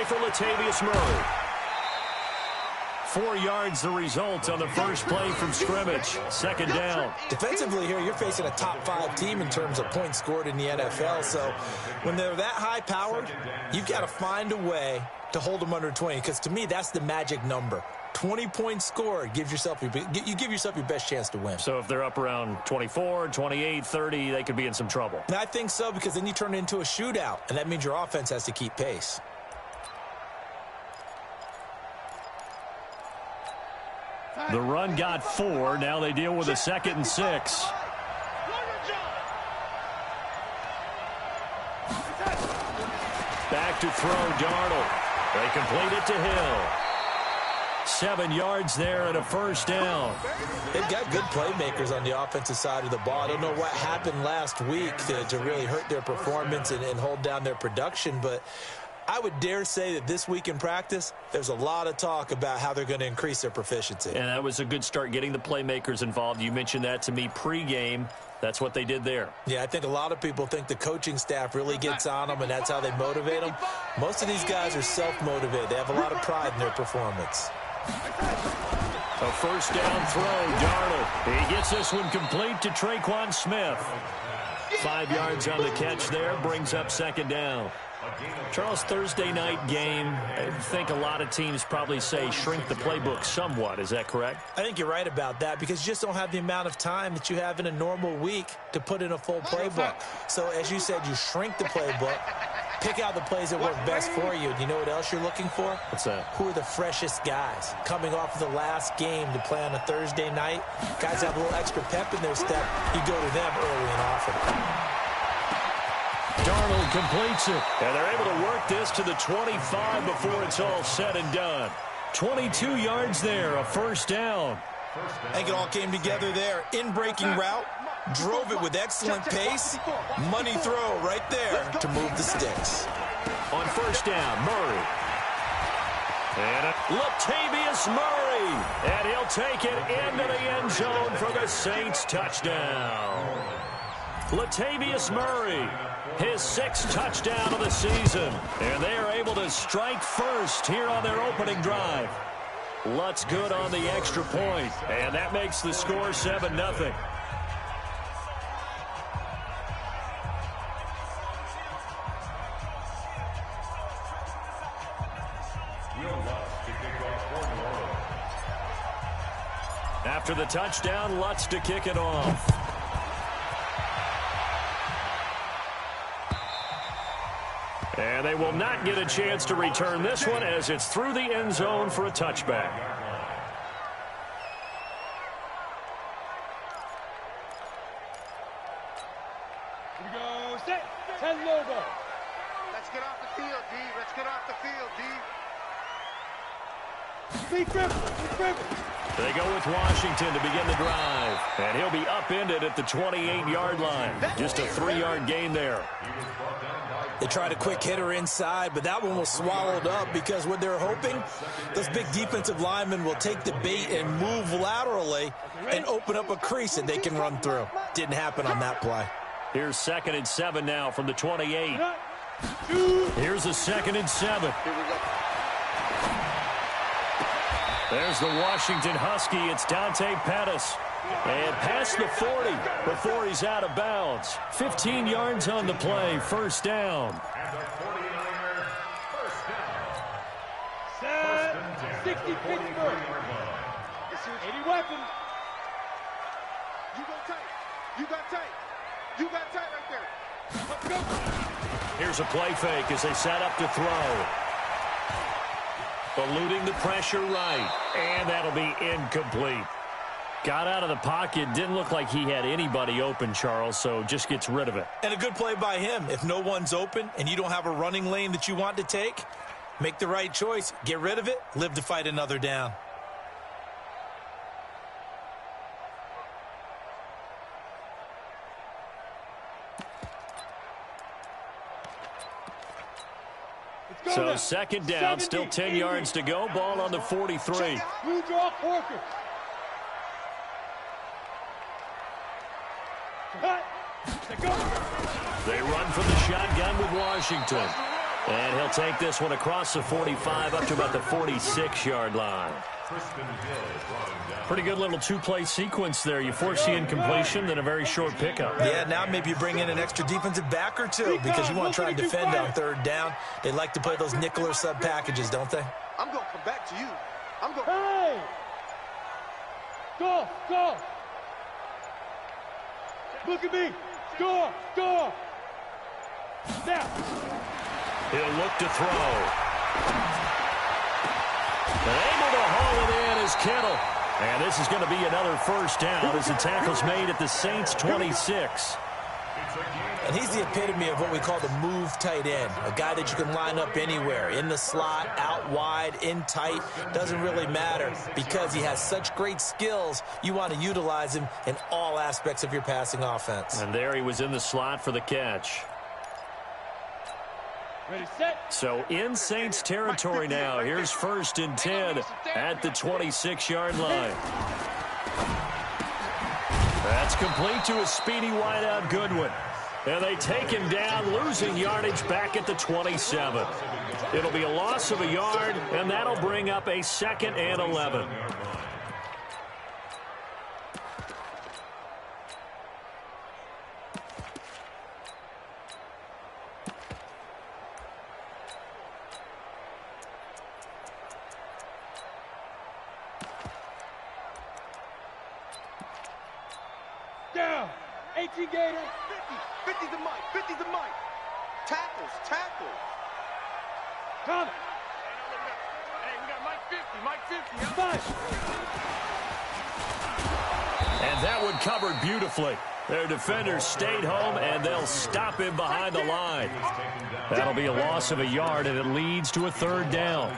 for Latavius Murray. 4 yards the result on the first play from scrimmage. Second down. Defensively here, you're facing a top 5 team in terms of points scored in the NFL. So when they're that high-powered, you've got to find a way to hold them under 20. Because to me, that's the magic number. 20 points scored gives yourself you give yourself your best chance to win. So if they're up around 24, 28, 30, they could be in some trouble. And I think so, because then you turn it into a shootout, and that means your offense has to keep pace. The run got 4. Now they deal with a 2nd and 6. Back to throw, Darnold. They complete it to Hill. 7 yards there and a first down. They've got good playmakers on the offensive side of the ball. I don't know what happened last week to really hurt their performance and hold down their production, but I would dare say that this week in practice, there's a lot of talk about how they're going to increase their proficiency. And that was a good start, getting the playmakers involved. You mentioned that to me pregame. That's what they did there. Yeah, I think a lot of people think the coaching staff really gets on them, and that's how they motivate them. Most of these guys are self-motivated. They have a lot of pride in their performance. A first down throw, Darnold. He gets this one complete to Traquan Smith. 5 yards on the catch there, brings up second down. Charles, Thursday night game, I think a lot of teams probably say shrink the playbook somewhat. Is that correct? I think you're right about that, because you just don't have the amount of time that you have in a normal week to put in a full playbook. So as you said, you shrink the playbook, pick out the plays that work best for you. And you know what else you're looking for? What's that? Who are the freshest guys coming off of the last game to play on a Thursday night? Guys have a little extra pep in their step. You go to them early and often. Darnold completes it, and they're able to work this to the 25 before it's all said and done. 22 yards there, a first down. I think it all came together there. In-breaking route, drove it with excellent pace. Money throw right there to move the sticks. On first down, Murray. And Latavius Murray. And he'll take it into the end zone for the Saints touchdown. Latavius Murray, his 6th touchdown of the season. And they are able to strike first here on their opening drive. Lutz good on the extra point. And that makes the score 7-0. After the touchdown, Lutz to kick it off. And they will not get a chance to return this one, as it's through the end zone for a touchback. Here we go, set, 10 logo. Let's get off the field, D. Let's get off the field, D. Speed dribble. They go with Washington to begin the drive. And he'll be upended at the 28-yard line. Just a 3-yard gain there. They tried a quick hitter inside, but that one was swallowed up, because what they're hoping, those big defensive linemen will take the bait and move laterally and open up a crease that they can run through. Didn't happen on that play. Here's 2nd and 7 now from the 28. Here's a 2nd and 7. There's the Washington Husky. It's Dante Pettis. And past the 40 before he's out of bounds. 15 yards on the play. First down. Set, 60 Pittsburgh. 80 weapons. You go tight. You got tight. You got tight right there. Let's go. Here's a play fake as they set up to throw. Eluding the pressure right. And that'll be incomplete. Got out of the pocket. Didn't look like he had anybody open, Charles, so just gets rid of it. And a good play by him. If no one's open and you don't have a running lane that you want to take, make the right choice. Get rid of it. Live to fight another down. So second down, still 10 yards to go. Ball on the 43. Blue draw Porker. They run from the shotgun with Washington. And he'll take this one across the 45 up to about the 46-yard line. Pretty good little two-play sequence there. You force the incompletion, then a very short pickup. Yeah, now maybe you bring in an extra defensive back or two because you want to try and defend on third down. They like to play those nickel or sub packages, don't they? I'm going to come back to you. I'm going. Hey! Go! Go! Look at me! Go! Go! Now! He'll look to throw. And able to haul it in is Kittle. And this is going to be another first down as the tackle's made at the Saints' 26. And he's the epitome of what we call the move tight end, a guy that you can line up anywhere, in the slot, out wide, in tight, doesn't really matter because he has such great skills. You want to utilize him in all aspects of your passing offense. And there he was in the slot for the catch. Ready, set. So in Saints territory now. Here's 1st and 10 at the 26-yard line. That's complete to a speedy wideout Goodwin. And they take him down, losing yardage back at the 27. It'll be a loss of a yard, and that'll bring up a 2nd and 11. Down. 18 Gator. 50 the mic. 50 the mic. Tackles. Tackles. Come. Hey, we got Mike 50. Mike 50. Five. And that one covered beautifully. Their defenders stayed home, and they'll stop him behind the line. That'll be a loss of a yard, and it leads to a 3rd down.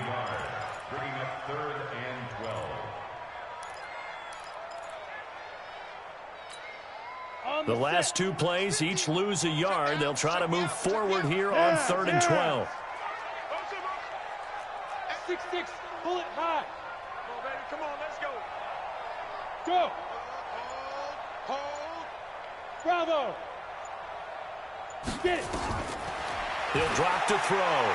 Bringing up 3rd and 12. The last 2 plays each lose a yard. They'll try to move forward here on 3rd and 12. 6-6. Pull it high. Come on, baby. Come on. Let's go. Go. Hold. Bravo. Get it. He'll drop to throw.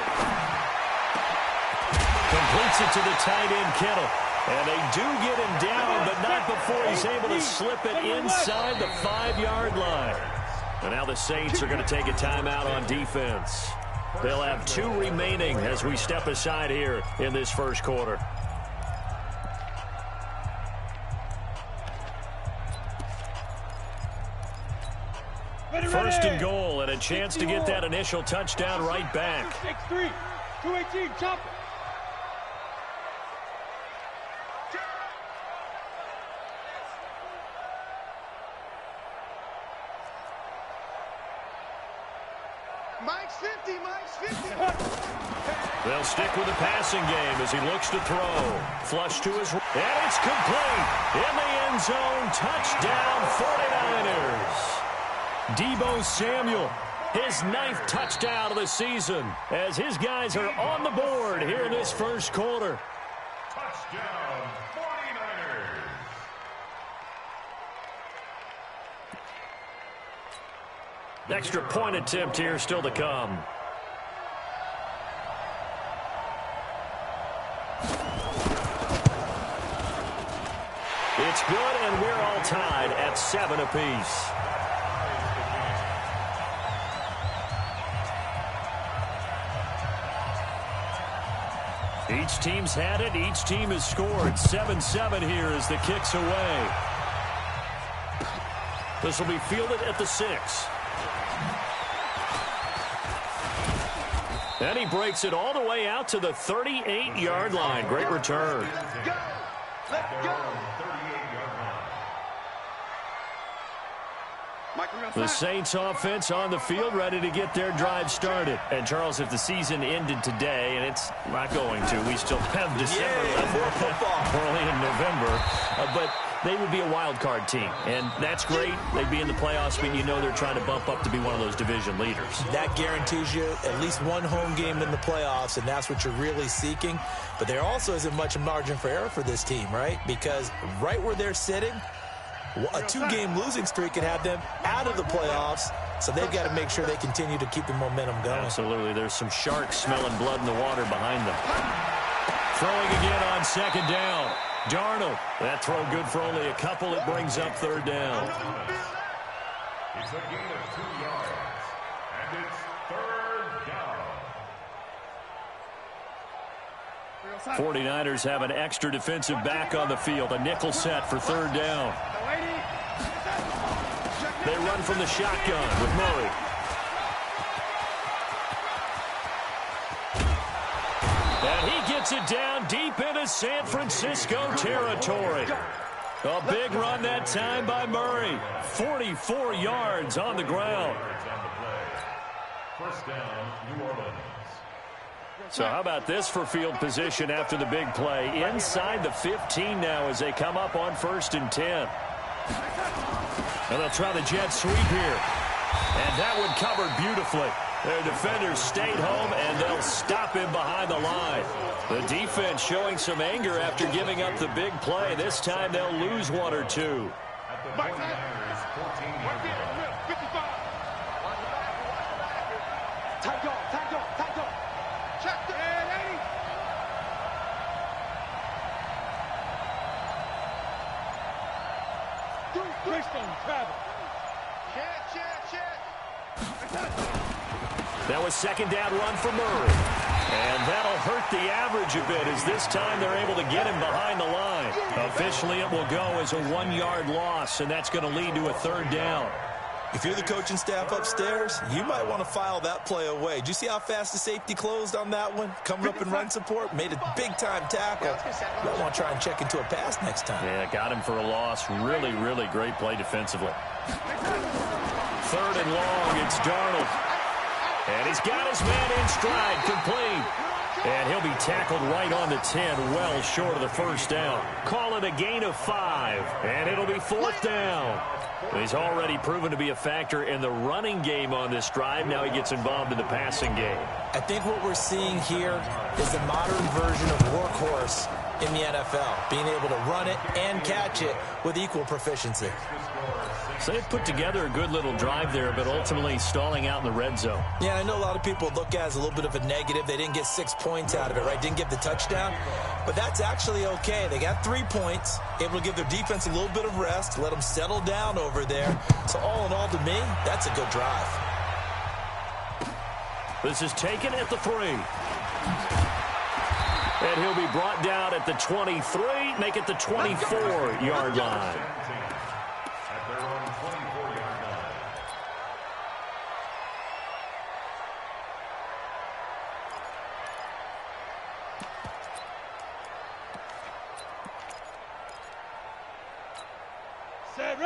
Completes it to the tight end, Kittle. And they do get him down, but not before he's able to slip it inside the 5-yard line. And now the Saints are going to take a timeout on defense. They'll have 2 remaining as we step aside here in this first quarter. First and goal, and a chance to get that initial touchdown right back. 6-3. 218. Chop it. Mike's 50. Mike's 50. They'll stick with the passing game as he looks to throw. Flush to his... And it's complete. In the end zone. Touchdown, 49ers. Deebo Samuel, his 9th touchdown of the season as his guys are on the board here in this first quarter. Touchdown, 49ers. Extra point attempt here still to come. It's good, and we're all tied at 7 apiece. Each team's had it. Each team has scored. 7-7 here as the kick's away. This will be fielded at the 6. And he breaks it all the way out to the 38-yard line. Great return. Go. Let's go. The Saints offense on the field ready to get their drive started. And, Charles, if the season ended today, and it's not going to, we still have December left, early in November, but they would be a wild card team. And that's great. They'd be in the playoffs, but you know they're trying to bump up to be one of those division leaders. That guarantees you at least one home game in the playoffs, and that's what you're really seeking. But there also isn't much margin for error for this team, right? Because right where they're sitting, a 2-game losing streak could have them out of the playoffs So they've got to make sure they continue to keep the momentum going. Absolutely. There's some sharks smelling blood in the water behind them. Throwing again on second down. Darnold. That throw good for only a couple. It brings up third down. It's a gain of 2 yards. And it's third down. 49ers have an extra defensive back on the field. A nickel set for third down. They run from the shotgun with Murray. And he gets it down deep into San Francisco territory. A big run that time by Murray. 44 yards on the ground. First down, New Orleans. So how about this for field position after the big play? Inside the 15 now as they come up on 1st and 10. And they'll try the jet sweep here. And that one covered beautifully. Their defenders stayed home, and they'll stop him behind the line. The defense showing some anger after giving up the big play. This time they'll lose 1 or 2. At the 49ers, 14 yards. 55. Tight off, tight off, tight off. Check the 80. Christian travel. That was second down run for Murray. And that'll hurt the average a bit as this time they're able to get him behind the line. Officially, it will go as a 1-yard loss, and that's going to lead to a third down. If you're the coaching staff upstairs, you might want to file that play away. Did you see how fast the safety closed on that one? Coming up in run support, made a big-time tackle. You might want to try and check into a pass next time. Yeah, got him for a loss. Really, really great play defensively. Third and long, it's Darnold. And he's got his man in stride, complete. And he'll be tackled right on the 10, well short of the first down. Call it a gain of 5, and it'll be 4th down. He's already proven to be a factor in the running game on this drive. Now he gets involved in the passing game. I think what we're seeing here is the modern version of workhorse in the NFL, being able to run it and catch it with equal proficiency. So they've put together a good little drive there, but ultimately stalling out in the red zone. Yeah, I know a lot of people look at it as a little bit of a negative. They didn't get 6 points out of it, right? Didn't get the touchdown. But that's actually okay. They got 3 points, able to give their defense a little bit of rest, let them settle down over there. So all in all, to me, that's a good drive. This is taken at the 3. And he'll be brought down at the 23, make it the 24-yard line. At their own 24-yard line.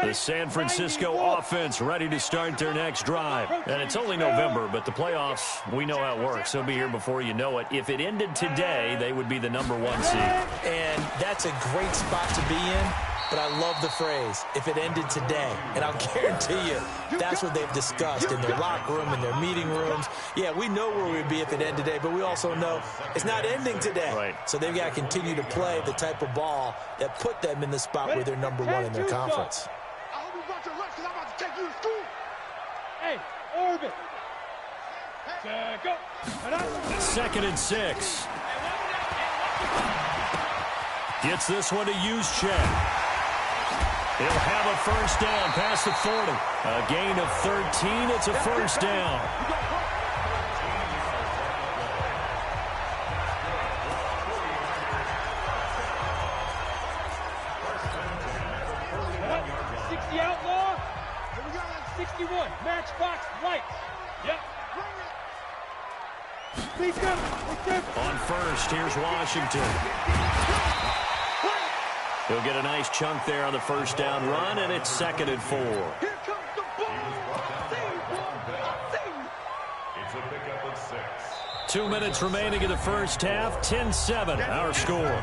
The San Francisco offense ready to start their next drive. And it's only November, but the playoffs, we know how it works. They'll be here before you know it. If it ended today, they would be the #1 seed. And that's a great spot to be in, but I love the phrase, if it ended today. And I'll guarantee you, that's what they've discussed in their locker room, in their meeting rooms. Yeah, we know where we'd be if it ended today, but we also know it's not ending today. Right. So they've got to continue to play the type of ball that put them in the spot where they're #1 in their conference. I hope you brought your lunch because I'm about to take you to school. Hey, orbit. Go. 2nd and 6. Gets this one to Juszczyk. He'll have a first down past the 40. A gain of 13. It's a first down. Outlaw. 61. Matchbox lights. Yep. Please come. On first, here's Washington. He'll get a nice chunk there on the first down run, and it's 2nd and 4. Here comes the ball. It's a pickup of 6. 2 minutes remaining in the first half. 10-7, our score.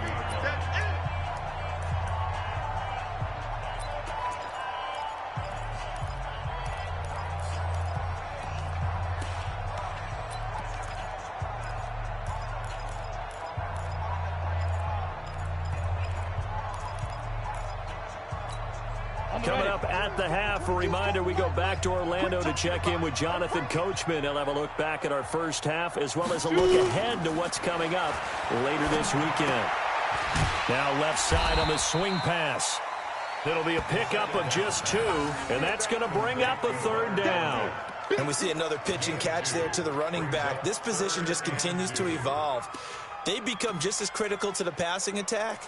Coming up at the half, a reminder, we go back to Orlando to check in with Jonathan Coachman. He'll have a look back at our first half as well as a look ahead to what's coming up later this weekend. Now left side on the swing pass. It'll be a pickup of just 2, and that's going to bring up a 3rd down. And we see another pitch and catch there to the running back. This position just continues to evolve. They become just as critical to the passing attack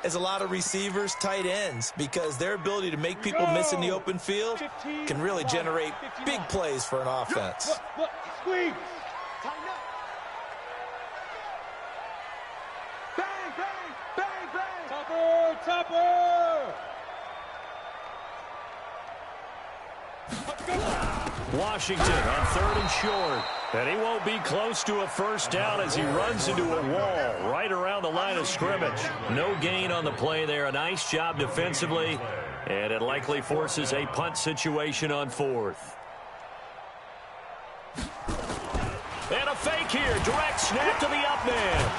as a lot of receivers, tight ends, because their ability to make people miss in the open field can really generate big plays for an offense. Look, squeeze. Tighten up. Bang, bang, bang, bang. Topper. Washington on 3rd and short. And he won't be close to a first down as he runs into a wall right around the line of scrimmage. No gain on the play there. A nice job defensively. And it likely forces a punt situation on 4th. And a fake here. Direct snap to the up man.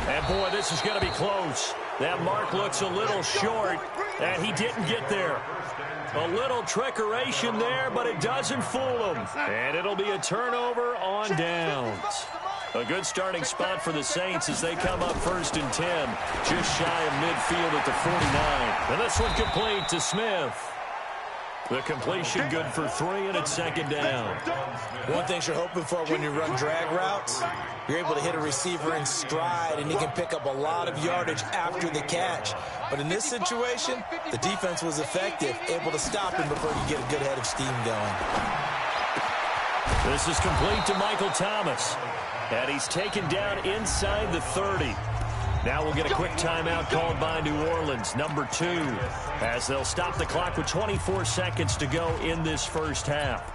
And boy, this is going to be close. That mark looks a little short. And he didn't get there. A little trickeration there, but it doesn't fool him. And it'll be a turnover on downs. A good starting spot for the Saints as they come up 1st and 10. Just shy of midfield at the 49. And this one complete to Smith. The completion good for 3, and it's 2nd down. One thing you're hoping for when you run drag routes, you're able to hit a receiver in stride, and he can pick up a lot of yardage after the catch. But in this situation, the defense was effective, able to stop him before he get a good head of steam going. This is complete to Michael Thomas. And he's taken down inside the 30. Now we'll get a quick timeout called by New Orleans, number 2, as they'll stop the clock with 24 seconds to go in this first half.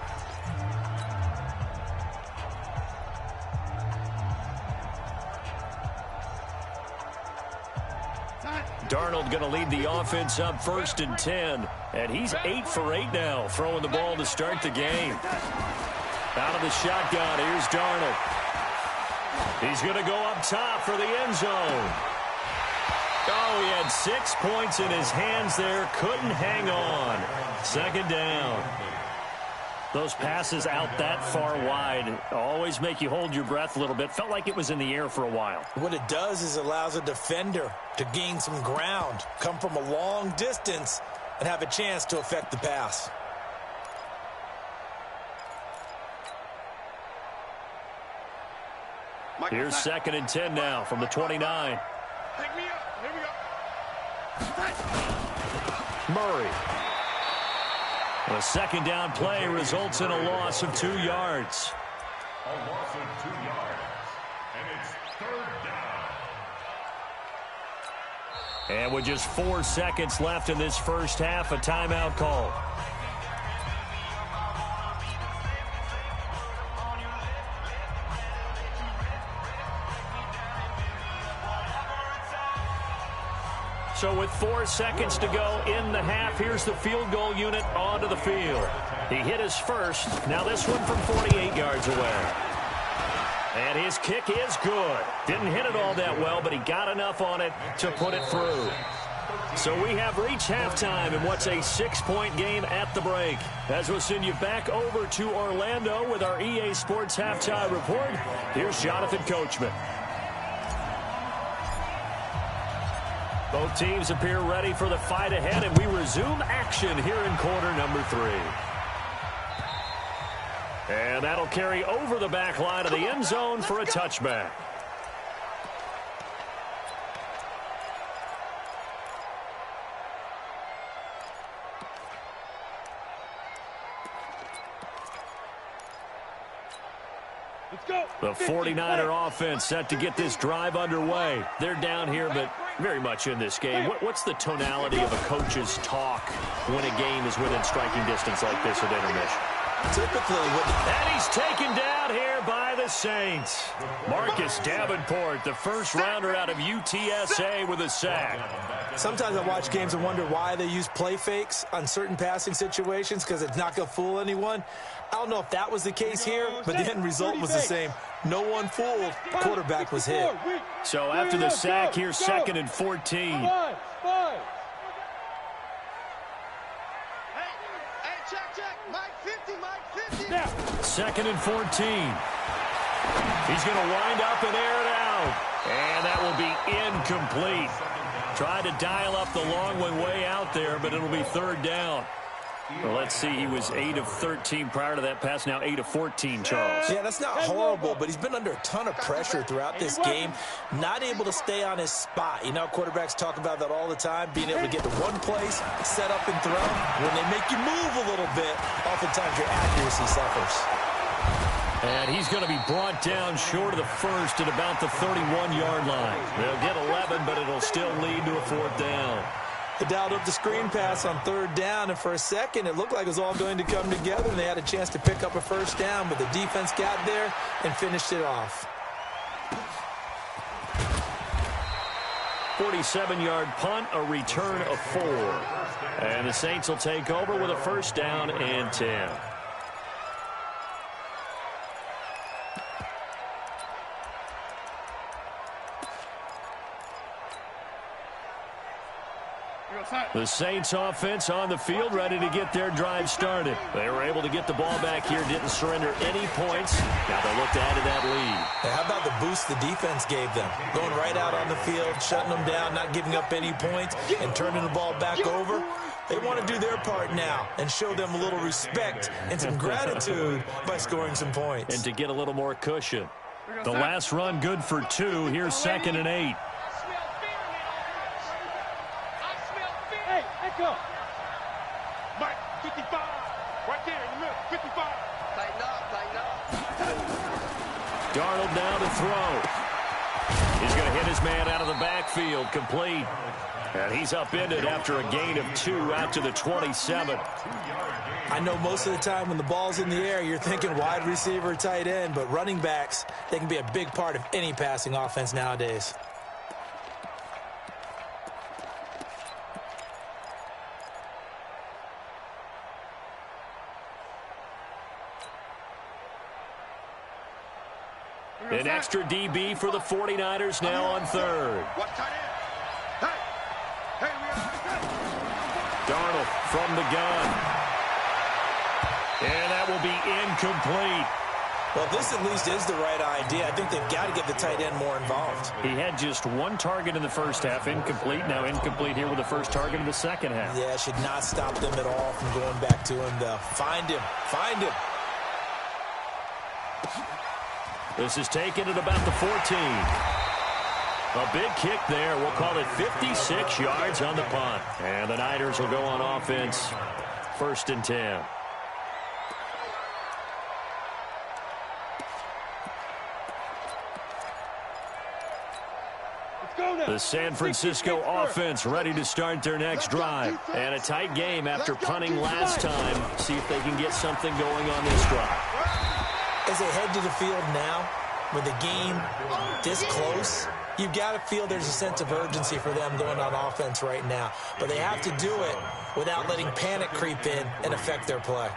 Darnold going to lead the offense up 1st and 10, and he's 8 for 8 now, throwing the ball to start the game. Out of the shotgun, here's Darnold. He's going to go up top for the end zone. Oh, he had 6 points in his hands there. Couldn't hang on. 2nd down. Those passes out that far wide always make you hold your breath a little bit. Felt like it was in the air for a while. What it does is allows a defender to gain some ground, come from a long distance, and have a chance to affect the pass. Here's 2nd and 10 now from the 29. Pick me up. Here we go. Murray. A 2nd down play results in a loss of 2 yards. A loss of 2 yards. And it's 3rd down. And with just 4 seconds left in this first half, a timeout call. So with 4 seconds to go in the half, here's the field goal unit onto the field. He hit his first. Now this one from 48 yards away. And his kick is good. Didn't hit it all that well, but he got enough on it to put it through. So we have reached halftime in what's a 6-point game at the break. As we'll send you back over to Orlando with our EA Sports Halftime Report, here's Jonathan Coachman. Both teams appear ready for the fight ahead, and we resume action here in quarter number 3. And that'll carry over the back line of the end zone for a touchback. The 49er offense set to get this drive underway. They're down here, but very much in this game. What's the tonality of a coach's talk when a game is within striking distance like this at intermission? Typically, and he's taken down here by the Saints. Marcus Davenport, the first rounder out of UTSA, with a sack. Sometimes I watch games and wonder why they use play fakes on certain passing situations, because it's not going to fool anyone. I don't know if that was the case here, but the end result was the same. No one fooled. The quarterback was hit. So after the sack, here's 2nd and 14. 2nd and 14. He's going to wind up and air it out. And that will be incomplete. Tried to dial up the long one way out there, but it'll be 3rd down. Well, let's see. He was 8 of 13 prior to that pass. Now 8 of 14, Charles. Yeah, that's not horrible, but he's been under a ton of pressure throughout this game. Not able to stay on his spot. You know, quarterbacks talk about that all the time, being able to get to one place, set up and throw. When they make you move a little bit, oftentimes your accuracy suffers. And he's going to be brought down short of the first at about the 31-yard line. They'll get 11, but it'll still lead to a 4th down. They dialed up the screen pass on 3rd down, and for a second, it looked like it was all going to come together, and they had a chance to pick up a 1st down, but the defense got there and finished it off. 47-yard punt, a return of 4. And the Saints will take over with a 1st down and 10. The Saints offense on the field, ready to get their drive started. They were able to get the ball back here, didn't surrender any points. Now they'll look to add to that lead. How about the boost the defense gave them? Going right out on the field, shutting them down, not giving up any points, and turning the ball back over. They want to do their part now and show them a little respect and some gratitude by scoring some points. And to get a little more cushion. The last run good for 2. Here's 2nd and 8. Go. Mike, 55. Right there in the middle, 55. Tighten up. Darnold now to throw. He's going to hit his man out of the backfield, complete. And he's upended after a gain of 2 out to the 27. I know most of the time when the ball's in the air, you're thinking wide receiver, tight end, but running backs, they can be a big part of any passing offense nowadays. An extra DB for the 49ers now on 3rd. Watch tight end. Hey, we are. Darnold from the gun. And that will be incomplete. Well, this at least is the right idea. I think they've got to get the tight end more involved. He had just 1 target in the first half, incomplete. Now incomplete here with the first target in the second half. Yeah, should not stop them at all from going back to him, though. Find him. This is taken at about the 14. A big kick there. We'll call it 56 yards on the punt. And the Niners will go on offense. 1st and 10. The San Francisco offense ready to start their next drive. And a tight game after punting last time. See if they can get something going on this drive. As they head to the field now, with the game this close, you've got to feel there's a sense of urgency for them going on offense right now. But they have to do it without letting panic creep in and affect their play.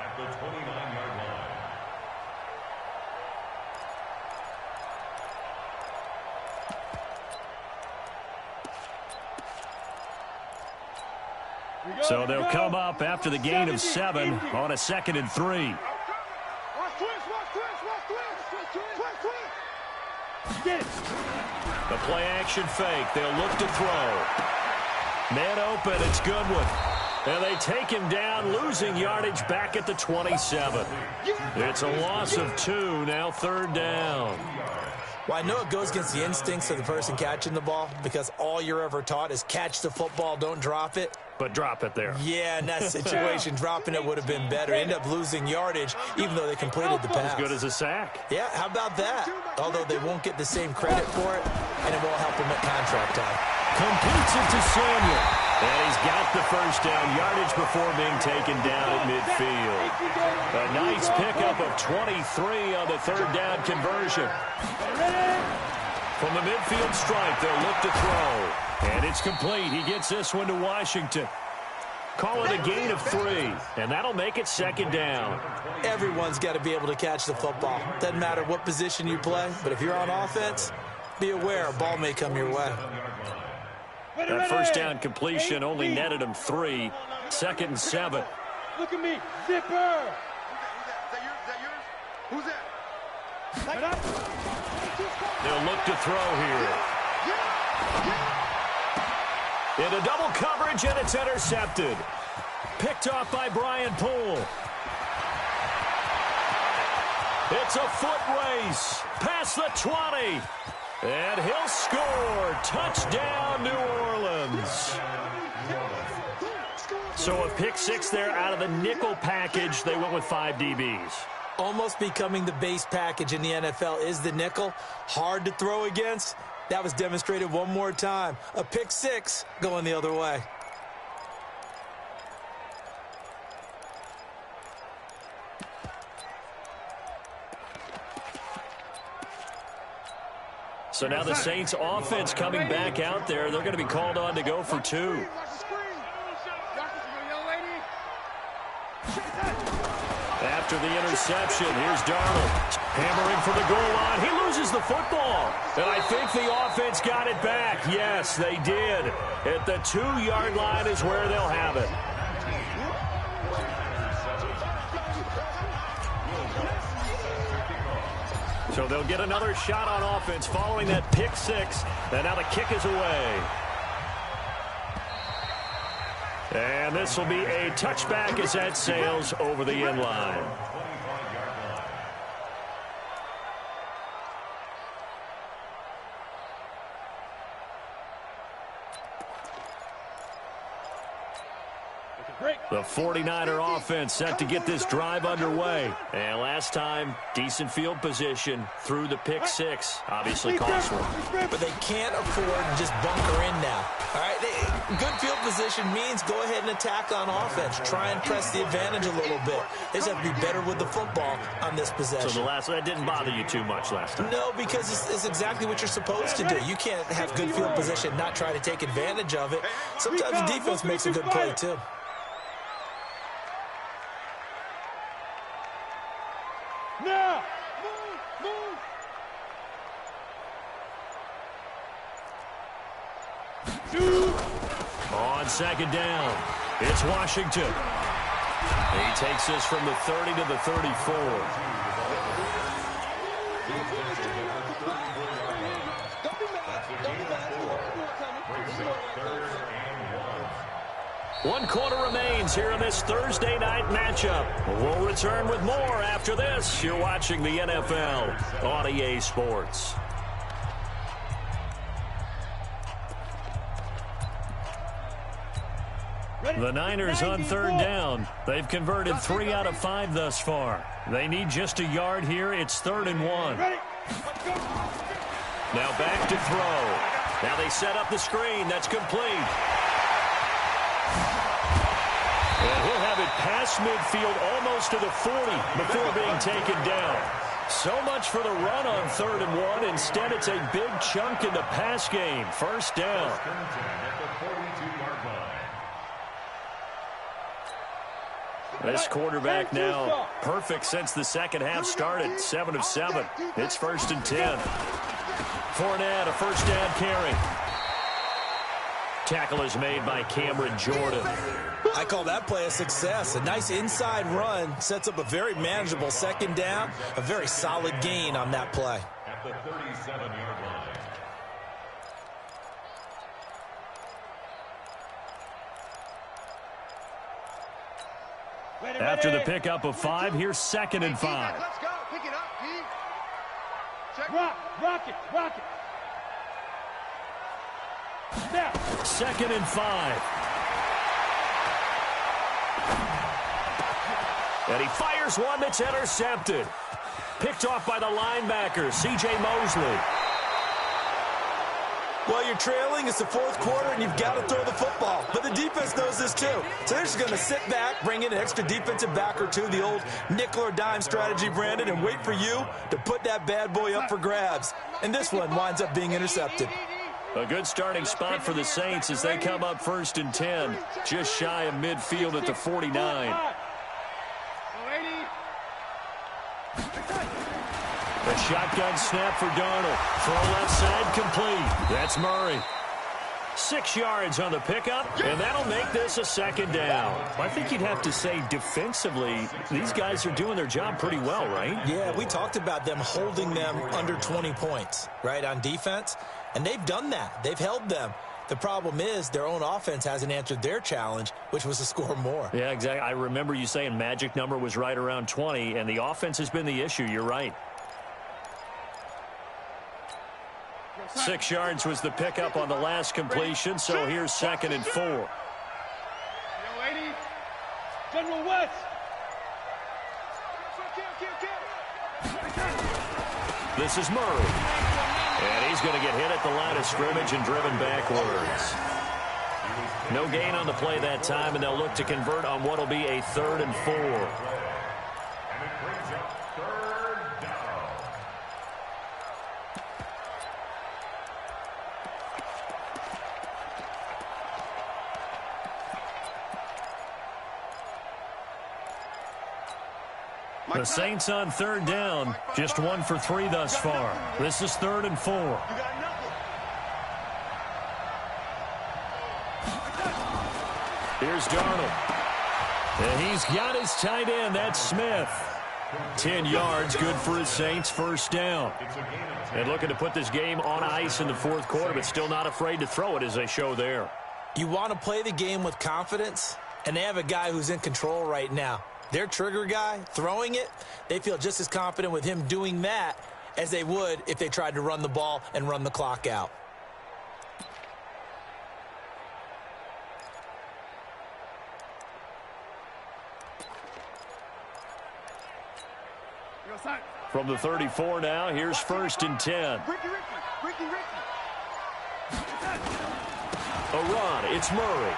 So they'll come up after the gain of 7 on a 2nd and 3. The play action fake. They'll look to throw. Man open. It's Goodwin. And they take him down, losing yardage back at the 27. It's a loss of 2. Now 3rd down. Well, I know it goes against the instincts of the person catching the ball because all you're ever taught is catch the football, don't drop it. But drop it there. Yeah, in that situation, dropping it would have been better. End up losing yardage, even though they completed the pass. As good as a sack. Yeah, how about that? Although they won't get the same credit for it, and it won't help them at contract time. Completes it to Samuel. And he's got the 1st down yardage before being taken down at midfield. A nice pickup of 23 on the 3rd down conversion. From the midfield stripe, they'll look to throw. And it's complete. He gets this one to Washington. Call it a gain of 3. And that'll make it 2nd down. Everyone's got to be able to catch the football. Doesn't matter what position you play, but if you're on offense, be aware a ball may come your way. That 1st down completion only netted him 3. 2nd and 7. Look at me. Zipper. Who's that? They'll look to throw here. Into double coverage, and it's intercepted. Picked off by Brian Poole. It's a foot race. Past the 20. And he'll score. Touchdown, New Orleans. So a pick six there out of the nickel package. They went with 5 DBs. Almost becoming the base package in the NFL is the nickel. Hard to throw against. That was demonstrated one more time. A pick six going the other way. So now the Saints offense coming back out there. They're going to be called on to go for 2. After the interception, here's Darnold. Hammering for the goal line. He loses the football. And I think the offense got it back. Yes, they did. At the 2-yard line is where they'll have it. So they'll get another shot on offense following that pick six. And now the kick is away. And this will be a touchback as that sails over the end line. The 49er offense set to get this drive underway. And last time, decent field position through the pick six. Obviously cost one. But they can't afford to just bunker in now. All right, good field position means go ahead and attack on offense. Try and press the advantage a little bit. They just have to be better with the football on this possession. So that didn't bother you too much last time? No, because it's exactly what you're supposed to do. You can't have good field position, not try to take advantage of it. Sometimes the defense makes a good play, too. Now! Move! On second down, it's Washington. He takes this from the 30 to the 34. One quarter remains here in this Thursday night matchup. We'll return with more after this. You're watching the NFL on EA Sports. The Niners on third down. They've converted 3 out of 5 thus far. They need just a yard here. It's 3rd and 1. Now back to throw. Now they set up the screen. That's complete. And he'll have it past midfield almost to the 40 before being taken down. So much for the run on 3rd and 1. Instead, it's a big chunk in the pass game. First down. This quarterback now perfect since the second half started. 7 of 7. It's 1st and 10. Fournette, a first down carry. Tackle is made by Cameron Jordan. I call that play a success. A nice inside run sets up a very manageable second down. A very solid gain on that play. At the 37-yard line. After the pickup of 5, here's 2nd and 5. Let's go. Pick it up, D. Check. Rock it. Now. 2nd and 5. And he fires one that's intercepted. Picked off by the linebacker, C.J. Mosley. Well, you're trailing. It's the 4th quarter, and you've got to throw the football. But the defense knows this, too. So they're just going to sit back, bring in an extra defensive back or two, the old nickel or dime strategy, Brandon, and wait for you to put that bad boy up for grabs. And this one winds up being intercepted. A good starting spot for the Saints as they come up 1st and 10, just shy of midfield at the 49. A shotgun snap for Darnold. Throw left side complete. That's Murray. 6 yards on the pickup, and that'll make this a second down. I think you'd have to say defensively, these guys are doing their job pretty well, right? Yeah, we talked about them holding them under 20 points, right, on defense. And they've done that. They've held them. The problem is their own offense hasn't answered their challenge, which was to score more. Yeah, exactly. I remember you saying magic number was right around 20, and the offense has been the issue. You're right. 6 yards was the pickup on the last completion, so here's 2nd and 4. Yo, ladies. General West. This is Murray. And he's going to get hit at the line of scrimmage and driven backwards. No gain on the play that time, and they'll look to convert on what will be a 3rd and 4. And it brings up 3rd down. The Saints on 3rd down, just 1 for 3 thus far. This is 3rd and 4. Here's Darnold. And he's got his tight end. That's Smith. 10 yards, good for his Saints. 1st down. And looking to put this game on ice in the 4th quarter, but still not afraid to throw it as they show there. You want to play the game with confidence, and they have a guy who's in control right now. Their trigger guy, throwing it, they feel just as confident with him doing that as they would if they tried to run the ball and run the clock out. From the 34 now, here's 1st and 10. A run, it's Murray.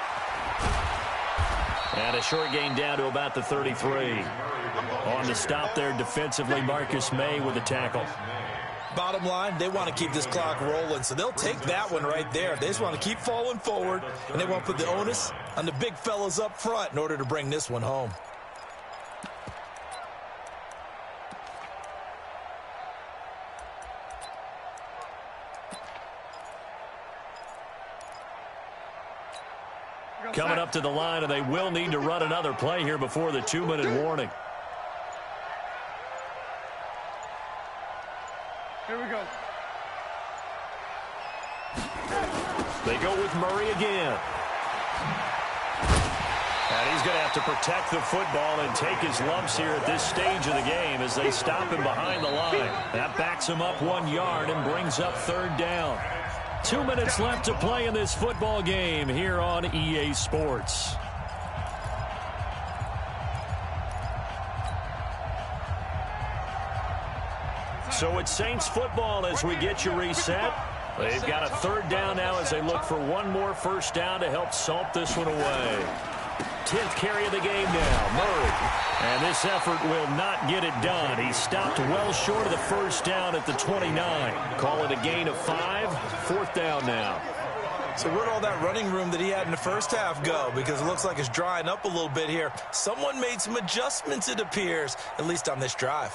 And a short gain down to about the 33. On the stop there defensively, Marcus May with the tackle. Bottom line, they want to keep this clock rolling, so they'll take that one right there. They just want to keep falling forward, and they want to put the onus on the big fellas up front in order to bring this one home. Coming up to the line, and they will need to run another play here before the 2-minute warning. Here we go. They go with Murray again. And he's going to have to protect the football and take his lumps here at this stage of the game as they stop him behind the line. That backs him up 1 yard and brings up 3rd down. 2 minutes left to play in this football game here on EA Sports. So it's Saints football as we get you reset. They've got a 3rd down now as they look for one more 1st down to help salt this one away. 10th carry of the game now, Murray. And this effort will not get it done. He stopped well short of the 1st down at the 29. Call it a gain of 5. 4th down now. So where'd all that running room that he had in the 1st half go? Because it looks like it's drying up a little bit here. Someone made some adjustments, it appears, at least on this drive.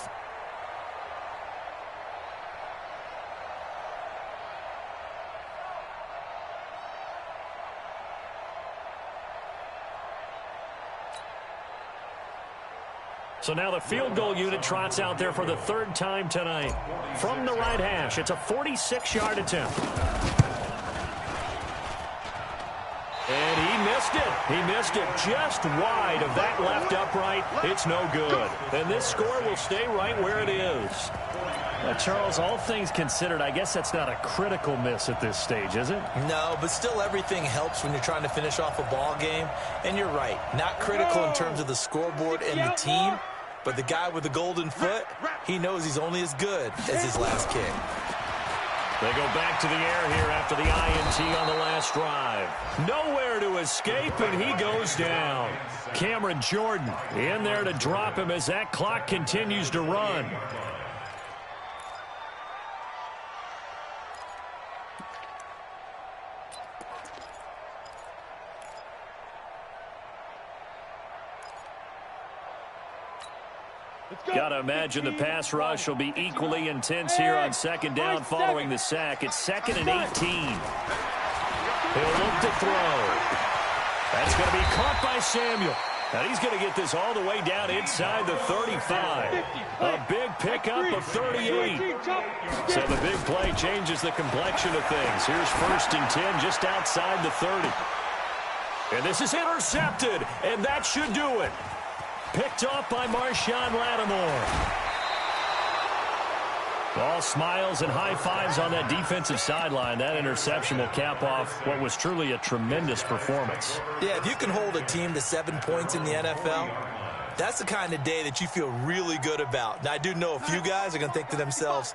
So now the field goal unit trots out there for the 3rd time tonight. From the right hash, it's a 46-yard attempt. And he missed it. He missed it just wide of that left upright. It's no good. And this score will stay right where it is. Charles, all things considered, I guess that's not a critical miss at this stage, is it? No, but still everything helps when you're trying to finish off a ball game. And you're right, not critical in terms of the scoreboard and the team, but the guy with the golden foot, he knows he's only as good as his last kick. They go back to the air here after the INT on the last drive. Nowhere to escape, and he goes down. Cameron Jordan in there to drop him as that clock continues to run. Got to imagine the pass rush will be equally intense here on 2nd down following the sack. It's 2nd and 18. He'll look to throw. That's going to be caught by Samuel. And he's going to get this all the way down inside the 35. A big pickup of 38. So the big play changes the complexion of things. Here's 1st and 10 just outside the 30. And this is intercepted, and that should do it. Picked off by Marshawn Lattimore. All smiles and high fives on that defensive sideline. That interception will cap off what was truly a tremendous performance. Yeah, if you can hold a team to 7 points in the NFL, that's the kind of day that you feel really good about. Now, I do know a few guys are going to think to themselves,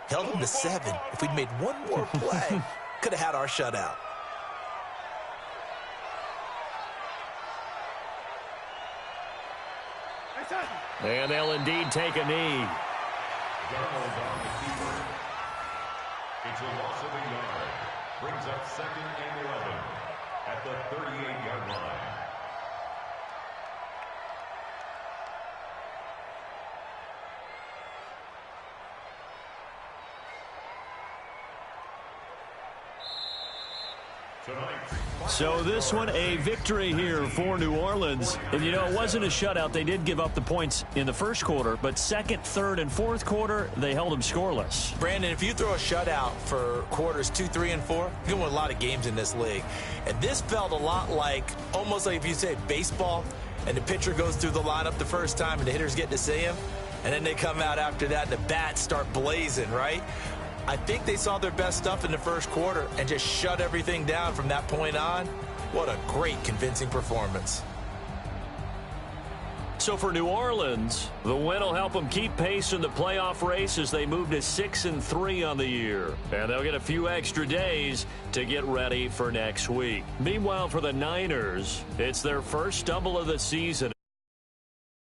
held them to 7. If we'd made one more play, could have had our shutout. And they'll indeed take a knee. It's a loss of a yard. Brings up 2nd and 11 at the 38-yard line. So this one, a victory here for New Orleans. And, you know, it wasn't a shutout. They did give up the points in the first quarter, but 2nd, 3rd, and 4th quarter, they held them scoreless. Brandon, if you throw a shutout for quarters 2, 3, and 4, you can win a lot of games in this league. And this felt a lot like, almost like if you say baseball, and the pitcher goes through the lineup the first time, and the hitters get to see him, and then they come out after that, and the bats start blazing, right? I think they saw their best stuff in the first quarter and just shut everything down from that point on. What a great, convincing performance. So for New Orleans, the win will help them keep pace in the playoff race as they move to 6-3 on the year. And they'll get a few extra days to get ready for next week. Meanwhile, for the Niners, it's their first stumble of the season.